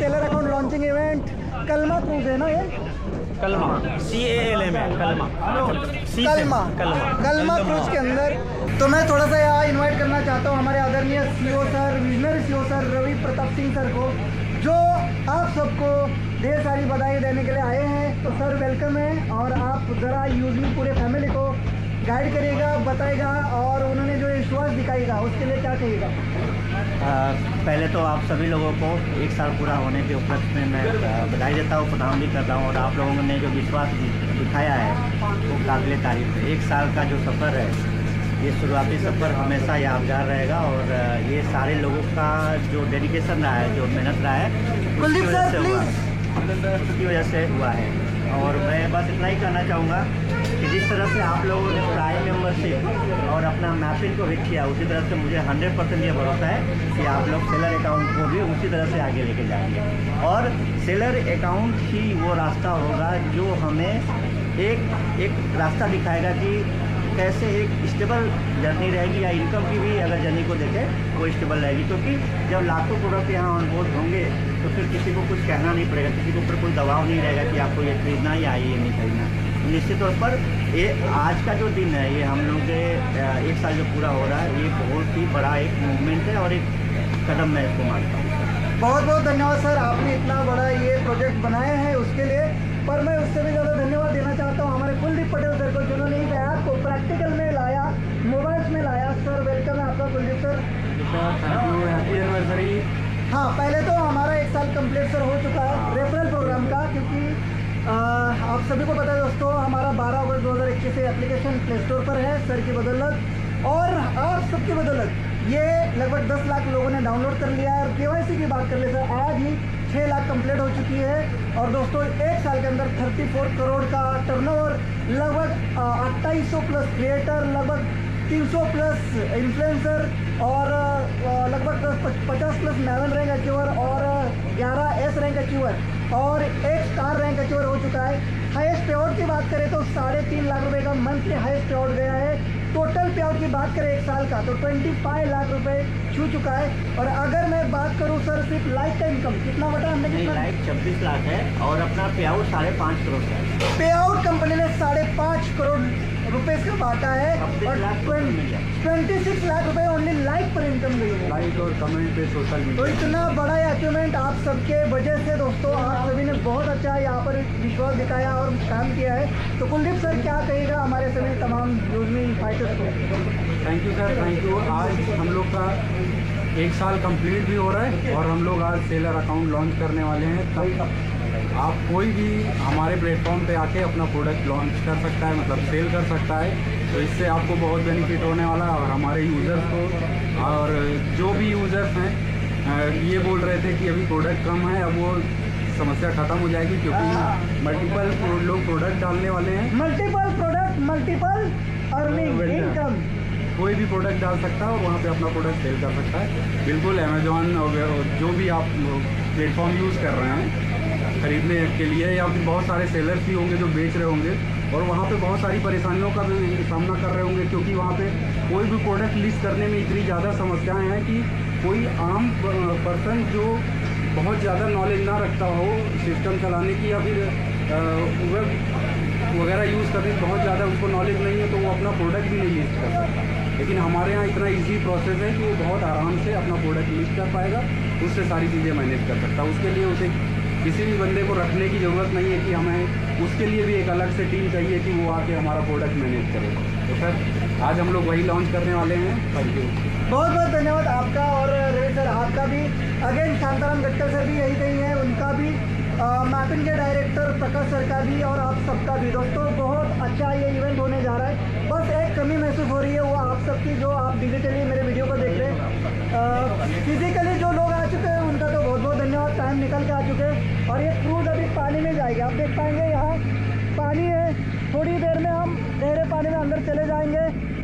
Seller account launching event कलमा cruise है ना ये? कलमा CALM है, कलमा क्रूज के अंदर। तो मैं थोड़ा सा यहाँ इनवाइट करना चाहता हूँ हमारे आदरणीय CEO sir, visionary CEO sir Ravi Pratap Singh sir को, जो आप सबको ढेर सारी बधाई देने के लिए आए हैं। तो सर वेलकम है, और आप ज़रा यूजली पूरे फैमिली को गाइड करिएगा, बताएगा, और उन्होंने जो विश्वास दिखाएगा उसके लिए क्या कहिएगा? पहले तो आप सभी लोगों को 1 साल पूरा होने के उपलक्ष्य में मैं बधाई देता हूँ, प्रणाम भी करता हूँ। और आप लोगों ने जो विश्वास दिखाया है वो काबिल तारीफ है। 1 साल का जो सफ़र है, ये शुरुआती सफ़र हमेशा यादगार रहेगा, और ये सारे लोगों का जो डेडिकेशन रहा है, जो मेहनत रहा है, उसकी वजह से हुआ है। और मैं बस इतना ही कहना चाहूँगा कि जिस तरह से आप लोगों ने प्राइम मेंबरशिप और अपना मैपिंग को हिट किया, उसी तरह से मुझे 100% ये भरोसा है कि आप लोग सेलर अकाउंट को भी उसी तरह से आगे लेके जाएंगे। और सेलर अकाउंट ही वो रास्ता होगा जो हमें एक रास्ता दिखाएगा कि कैसे एक स्टेबल जर्नी रहेगी, या इनकम की भी अगर जर्नी को देखें वो स्टेबल रहेगी। क्योंकि जब लाखों प्रोडक्ट यहाँ ऑनबोर्ड होंगे तो फिर किसी को कुछ कहना नहीं पड़ेगा, किसी के ऊपर कोई दबाव नहीं रहेगा कि आपको ये खरीदना या ये नहीं खरीदना। निश्चित तौर पर ये आज का जो दिन है, ये हम लोग के 1 साल जो पूरा हो रहा है, ये बहुत ही बड़ा एक मूवमेंट है और एक कदम मैं इसको मानता हूँ। बहुत बहुत धन्यवाद सर, आपने इतना बड़ा ये प्रोजेक्ट बनाया है उसके लिए। पर मैं उससे भी ज़्यादा धन्यवाद देना चाहता हूँ हमारे कुलदीप पटेल सर को, जिन्होंने इस ऐप को प्रैक्टिकल में लाया, मोबाइल्स में लाया। सर वेलकम है आपका कुलदीप सर। Happy anniversary. हाँ, पहले तो हमारा 1 साल कंप्लीट सर हो चुका है रेफरल प्रोग्राम का, क्योंकि आप सभी को पता है दोस्तों, हमारा 12 अगस्त 2021 से एप्लीकेशन प्ले स्टोर पर है सर की बदौलत, और आप सबकी बदौलत ये लगभग 10 लाख लोगों ने डाउनलोड कर लिया है। और KYC की बात कर ले सर, आज ही 6 लाख कंप्लीट हो चुकी है। और दोस्तों 1 साल के अंदर 34 करोड़ का टर्नओवर, लगभग 2800 प्लस क्रिएटर, लगभग 300 प्लस इन्फ्लुएंसर, और लगभग 50 प्लस मैवन रैंक अचीवर, और 11 S रैंक अचीवर, और 1 स्टार रैंक अचीवर हो चुका है। हाईएस्ट पे आउट की बात करें तो 3.5 लाख रुपए का मंथली हाईएस्ट पे आउट गया है। टोटल पे आउट की बात करें 1 साल का तो 25 लाख रुपए छू चुका है। और अगर मैं बात करूं सर सिर्फ लाइफ का इनकम कितना बता हमने? लाइफ 26 लाख है, और अपना पे आउट 5.5 करोड़ का है। पे आउट कंपनी ने 5.5 करोड़ रुपए का बांटा है, और 26 लाख रुपए ओनली लाइक पर इनकम गई है, लाइक और कमेंट पे सोशल मीडिया। तो इतना बड़ा अचीवमेंट आप सबके वजह से दोस्तों, आप सभी ने बहुत अच्छा यहाँ पर विश्वास दिखाया और काम किया है। तो कुलदीप सर क्या कहेगा हमारे सभी तमाम यूजमी फाइटर्स को? Thank you sir, thank you. आज हम लोग का 1 साल कंप्लीट भी हो रहा है, और हम लोग आज सेलर अकाउंट लॉन्च करने वाले हैं। तब आप कोई भी हमारे प्लेटफॉर्म पे आके अपना प्रोडक्ट लॉन्च कर सकता है, मतलब सेल कर सकता है। तो इससे आपको बहुत बेनिफिट होने वाला है, और हमारे यूज़र्स को, और जो भी यूज़र्स हैं ये बोल रहे थे कि अभी प्रोडक्ट कम है, अब वो समस्या ख़त्म हो जाएगी, क्योंकि मल्टीपल लोग प्रोडक्ट डालने वाले हैं। Multiple product, multiple earning income, कोई भी प्रोडक्ट डाल सकता है और वहाँ पे अपना प्रोडक्ट सेल कर सकता है। बिल्कुल अमेजॉन और जो भी आप प्लेटफॉर्म यूज़ कर रहे हैं खरीदने के लिए, या फिर बहुत सारे सेलर्स भी होंगे जो बेच रहे होंगे, और वहाँ पे बहुत सारी परेशानियों का भी सामना कर रहे होंगे, क्योंकि वहाँ पे कोई भी प्रोडक्ट लिस्ट करने में इतनी ज़्यादा समस्याएं हैं कि कोई आम पर्सन जो बहुत ज़्यादा नॉलेज ना रखता हो सिस्टम चलाने की, या फिर वेब वगैरह यूज़ करने की बहुत ज़्यादा उसको नॉलेज नहीं है, तो वो अपना प्रोडक्ट भी नहीं लिस्ट कर सकता। लेकिन हमारे यहाँ इतना इजी प्रोसेस है कि वो बहुत आराम से अपना प्रोडक्ट लिस्ट कर पाएगा, उससे सारी चीज़ें मैनेज कर सकता है। उसके लिए उसे किसी भी बंदे को रखने की ज़रूरत नहीं है कि हमें उसके लिए भी एक अलग से टीम चाहिए कि वो आके हमारा प्रोडक्ट मैनेज करे। तो सर आज हम लोग वही लॉन्च करने वाले हैं। थैंक यू, बहुत बहुत धन्यवाद आपका, और रवि सर आपका भी। अगेन शांताराम गट्टर सर भी यही कही है, उनका भी, मैपिंग के डायरेक्टर प्रकाश सर का भी, और आप सबका भी। दोस्तों बहुत अच्छा ये इवेंट होने जा रहा है। बस एक कमी महसूस हो रही है, वो आप सबकी, जो आप डिजिटली मेरे वीडियो को देख रहे हैं। फिजिकली जो लोग आ चुके हैं उनका तो बहुत बहुत धन्यवाद, टाइम निकल के आ चुके हैं। और ये क्रूज अभी पानी में जाएगी, आप देख पाएंगे यहाँ पानी है। थोड़ी देर में हम गहरे पानी में अंदर चले जाएंगे,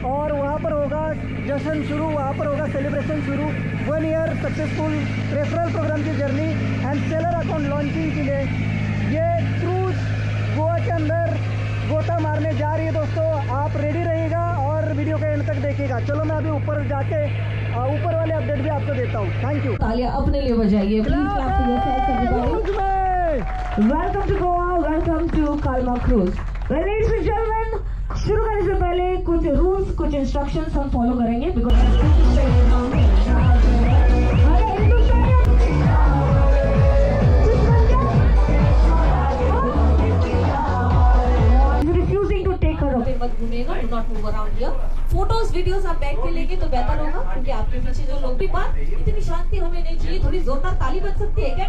और वहाँ पर होगा जश्न शुरू, वहाँ पर होगा सेलिब्रेशन शुरू। 1 ईयर सक्सेसफुल रेफरल प्रोग्राम की journey and seller account launching के लिए ये क्रूज गोवा के अंदर गोता मारने जा रही है। दोस्तों आप रेडी रहिएगा और वीडियो के एंड तक देखिएगा। चलो मैं अभी ऊपर जाके ऊपर वाले अपडेट भी आपको देता हूँ। Thank you. तालियां अपने लिए बजाइए प्लीज। क्रूज। लेडीज एंड जेंटलमैन, शुरू करने से पहले कुछ रूल्स, कुछ इंस्ट्रक्शंस हम फॉलो करेंगे मत घूमेगा, do not move around here. Photos videos आप बैठ के लेंगे तो बेहतर होगा, क्योंकि आपके पीछे जो लोग भी बात, इतनी शांति हमें नहीं चाहिए, थोड़ी जोरदार ताली बज सकती है क्या?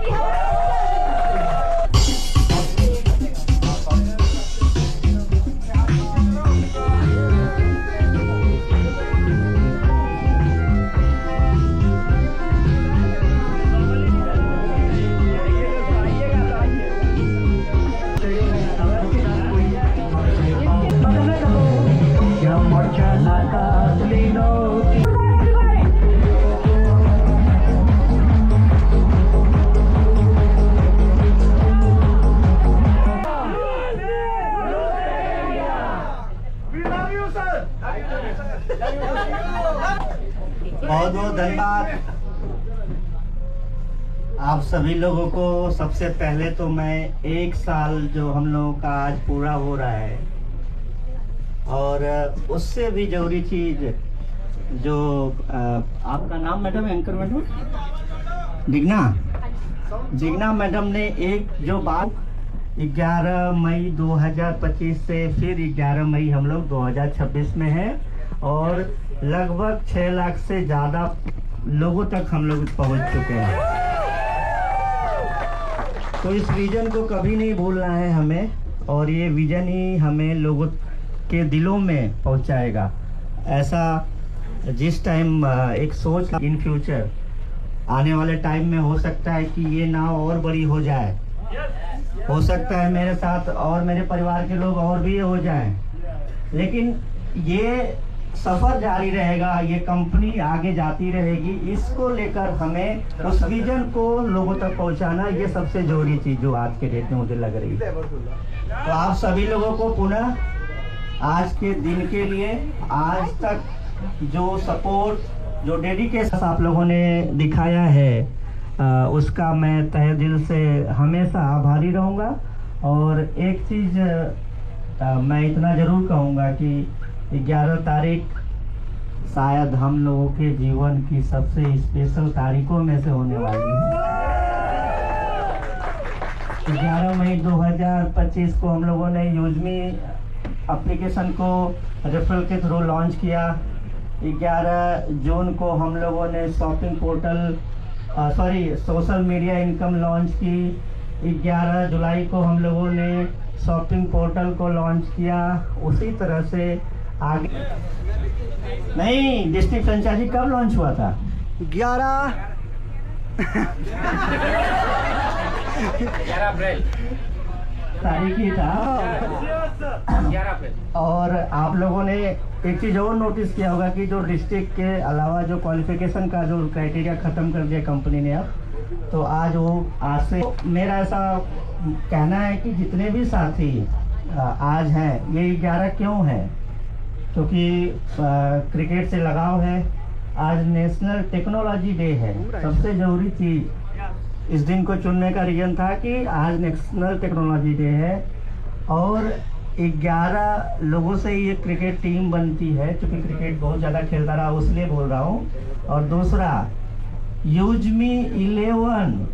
बहुत बहुत धन्यवाद आप सभी लोगों को। सबसे पहले तो मैं 1 साल जो हम लोगों का आज पूरा हो रहा है, और उससे भी जरूरी चीज जो आपका नाम madam, anchor madam Jigna madam ने एक जो बात 11 मई 2025 से फिर 11 मई हम लोग 2026 में है, और लगभग 6 लाख से ज़्यादा लोगों तक हम लोग पहुंच चुके हैं। तो इस विजन को कभी नहीं भूलना है हमें, और ये विजन ही हमें लोगों के दिलों में पहुंचाएगा। ऐसा जिस टाइम एक सोच इन फ्यूचर आने वाले टाइम में हो सकता है कि ये नाव और बड़ी हो जाए, हो सकता है मेरे साथ और मेरे परिवार के लोग और भी हो जाएं, लेकिन ये सफर जारी रहेगा, ये कंपनी आगे जाती रहेगी। इसको लेकर हमें उस विजन को लोगों तक पहुंचाना, ये सबसे जरूरी चीज जो आज के डेट में मुझे लग रही है। तो आप सभी लोगों को पुनः आज के दिन के लिए, आज तक जो सपोर्ट, जो डेडिकेशन आप लोगों ने दिखाया है, उसका मैं तहे दिल से हमेशा आभारी रहूँगा। और एक चीज़ मैं इतना ज़रूर कहूँगा कि 11 तारीख शायद हम लोगों के जीवन की सबसे स्पेशल तारीखों में से होने वाली है। 11 मई 2025 को हम लोगों ने यूजमी एप्लीकेशन को रेफरल के थ्रू लॉन्च किया। 11 जून को हम लोगों ने shopping portal social media income launch की। 11 जुलाई को हम लोगों ने शॉपिंग पोर्टल को लॉन्च किया। उसी तरह से आगे नहीं, डिस्ट्रिक्ट फ्रेंचाइजी कब लॉन्च हुआ था? 11 अप्रैल तारीख ही था। 11 अप्रैल। और आप लोगों ने एक चीज़ और नोटिस किया होगा कि जो डिस्ट्रिक्ट के अलावा जो क्वालिफिकेशन का जो क्राइटेरिया ख़त्म कर दिया कंपनी ने अब, तो आज से मेरा ऐसा कहना है कि जितने भी साथी आज हैं, ये 11 क्यों है? क्योंकि क्रिकेट से लगाव है। आज नेशनल टेक्नोलॉजी डे है। सबसे ज़रूरी चीज़ इस दिन को चुनने का रीज़न था कि आज नेशनल टेक्नोलॉजी डे है, और 11 लोगों से ये क्रिकेट टीम बनती है। क्योंकि क्रिकेट बहुत ज़्यादा खेलता रहा, उसलिए बोल रहा हूँ। और दूसरा, यूजमी 11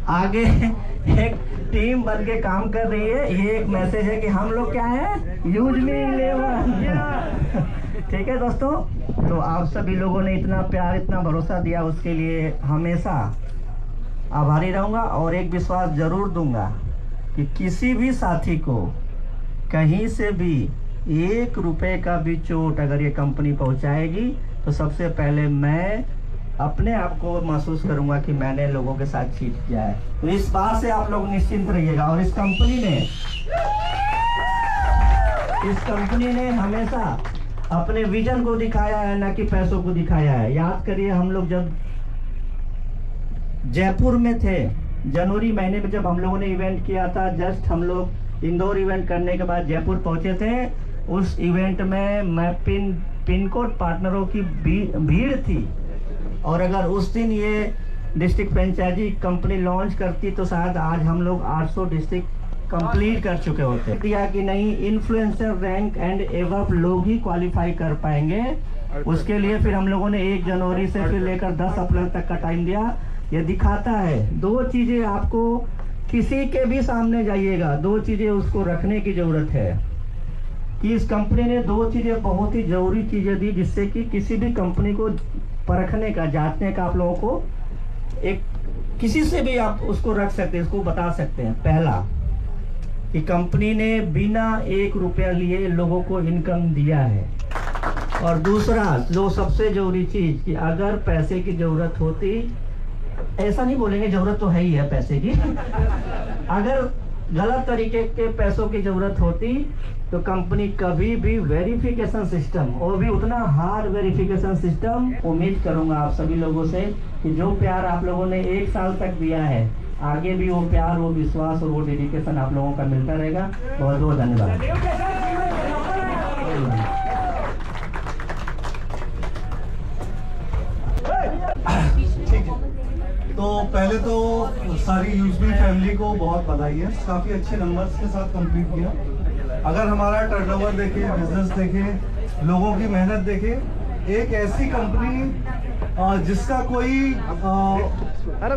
आगे एक टीम बन के काम कर रही है। ये एक मैसेज है कि हम लोग क्या है, यूजमी 11। ठीक है दोस्तों, तो आप सभी लोगों ने इतना प्यार, इतना भरोसा दिया, उसके लिए हमेशा आभारी रहूँगा। और एक विश्वास ज़रूर दूंगा कि किसी भी साथी को कहीं से भी 1 रुपए का भी चोट अगर ये कंपनी पहुंचाएगी, तो सबसे पहले मैं अपने आप को महसूस करूंगा कि मैंने लोगों के साथ चीट किया है। तो इस बात से आप लोग निश्चिंत रहिएगा। और इस कंपनी ने हमेशा अपने विजन को दिखाया है, ना कि पैसों को दिखाया है। याद करिए, हम लोग जब जयपुर में थे, जनवरी महीने में जब हम लोगों ने इवेंट किया था, जस्ट हम लोग इंदौर इवेंट करने के बाद जयपुर पहुंचे थे। उस इवेंट में मैं पिन कोड पार्टनरों की भीड़ थी, और अगर उस दिन ये डिस्ट्रिक्ट फ्रेंचाइजी कंपनी लॉन्च करती तो शायद आज हम लोग 800 डिस्ट्रिक्ट कंप्लीट कर चुके होते हैं। दिया कि नहीं इन्फ्लुएंसर रैंक एंड एवब लोग ही क्वालिफाई कर पाएंगे। उसके लिए फिर हम लोगों ने 1 जनवरी से फिर लेकर 10 अप्रैल तक का टाइम दिया। ये दिखाता है 2 चीज़ें आपको किसी के भी सामने जाइएगा 2 चीज़ें उसको रखने की ज़रूरत है कि इस कंपनी ने 2 चीज़ें बहुत ही ज़रूरी चीज़ें दी जिससे कि किसी भी कंपनी को परखने का जांचने का आप लोगों को एक किसी से भी आप उसको रख सकते हैं, इसको बता सकते हैं। पहला कि कंपनी ने बिना 1 रुपया लिए लोगों को इनकम दिया है। और दूसरा जो सबसे जरूरी चीज़ कि अगर पैसे की ज़रूरत होती, ऐसा नहीं बोलेंगे ज़रूरत तो है ही है पैसे की अगर गलत तरीके के पैसों की ज़रूरत होती तो कंपनी कभी भी वेरिफिकेशन सिस्टम और भी उतना हार्ड वेरिफिकेशन सिस्टम, उम्मीद करूंगा आप सभी लोगों से कि जो प्यार आप लोगों ने 1 साल तक दिया है आगे भी वो प्यार, वो विश्वास और वो डेडिकेशन आप लोगों का मिलता रहेगा। बहुत बहुत धन्यवाद। तो पहले तो सारी यूजमी फैमिली को बहुत बधाई है, काफ़ी अच्छे नंबर्स के साथ कंप्लीट किया। अगर हमारा टर्नओवर देखें, बिजनेस देखें, लोगों की मेहनत देखें, एक ऐसी कंपनी जिसका कोई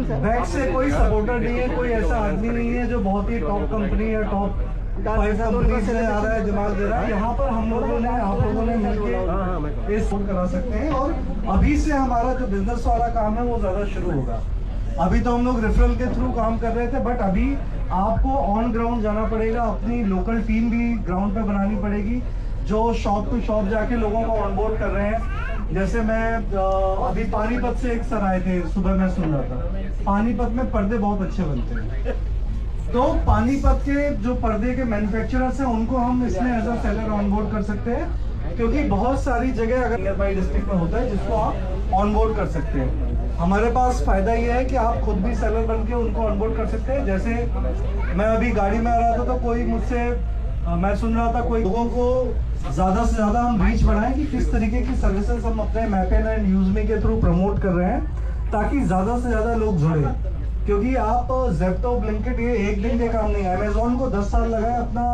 बैक से कोई सपोर्टर नहीं है, कोई ऐसा आदमी नहीं है जो बहुत ही टॉप कंपनी या टॉप 5 कंपनी से आ रहा है, दिमाग दे रहा है। यहाँ पर हम लोगों ने, आप लोगों ने मिलकर ये सपोर्ट करा सकते हैं। और अभी से हमारा जो बिजनेस वाला काम है वो ज़्यादा शुरू होगा। अभी तो हम लोग रेफरल के थ्रू काम कर रहे थे, बट अभी आपको ऑन ग्राउंड जाना पड़ेगा, अपनी लोकल टीम भी ग्राउंड पे बनानी पड़ेगी जो शॉप टू शॉप जाके लोगों को ऑनबोर्ड कर रहे हैं। जैसे मैं अभी पानीपत से एक सर आए थे, सुबह मैं सुन रहा था पानीपत में पर्दे बहुत अच्छे बनते हैं, तो पानीपत के जो पर्दे के मैन्युफैक्चरर्स हैं उनको हम इसमें एज अ सेलर ऑनबोर्ड कर सकते हैं, क्योंकि बहुत सारी जगह अगर नियर बाई डिस्ट्रिक्ट में होता है जिसको आप ऑनबोर्ड कर सकते हैं। हमारे पास फ़ायदा ये है कि आप खुद भी सेलर बन के उनको ऑनबोर्ड कर सकते हैं। जैसे मैं अभी गाड़ी में आ रहा था तो कोई मुझसे मैं सुन रहा था, कोई लोगों को ज़्यादा से ज़्यादा हम रीच बढ़ाएं कि किस तरीके की सर्विसेज हम अपने मैपेन एंड यूजमी के थ्रू प्रमोट कर रहे हैं ताकि ज़्यादा से ज़्यादा लोग जुड़े। क्योंकि आप ज़ेप्टो, ब्लिंकिट ये एक दिन के काम नहीं है। अमेज़ॉन को 10 साल लगा है अपना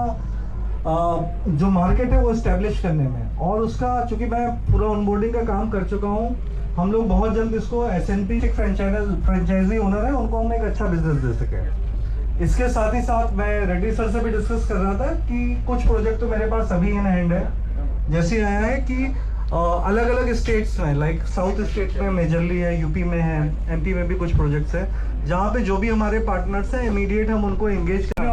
जो मार्केट है वो इस्टेब्लिश करने में, और उसका चूँकि मैं पूरा ऑनबोर्डिंग का काम कर चुका हूँ, हम लोग बहुत जल्द इसको SNP फ्रेंचाइजी ओनर है उनको हम एक अच्छा बिजनेस दे सकें। इसके साथ ही साथ मैं रेड्डी सर से भी डिस्कस कर रहा था कि कुछ प्रोजेक्ट तो मेरे पास अभी इन हैंड है। जैसे आया है कि अलग अलग स्टेट्स में, लाइक साउथ स्टेट में मेजरली है, यूपी में है, MP में भी कुछ प्रोजेक्ट्स है जहाँ पे जो भी हमारे पार्टनर्स हैं इमीडिएट हम उनको एंगेज करें।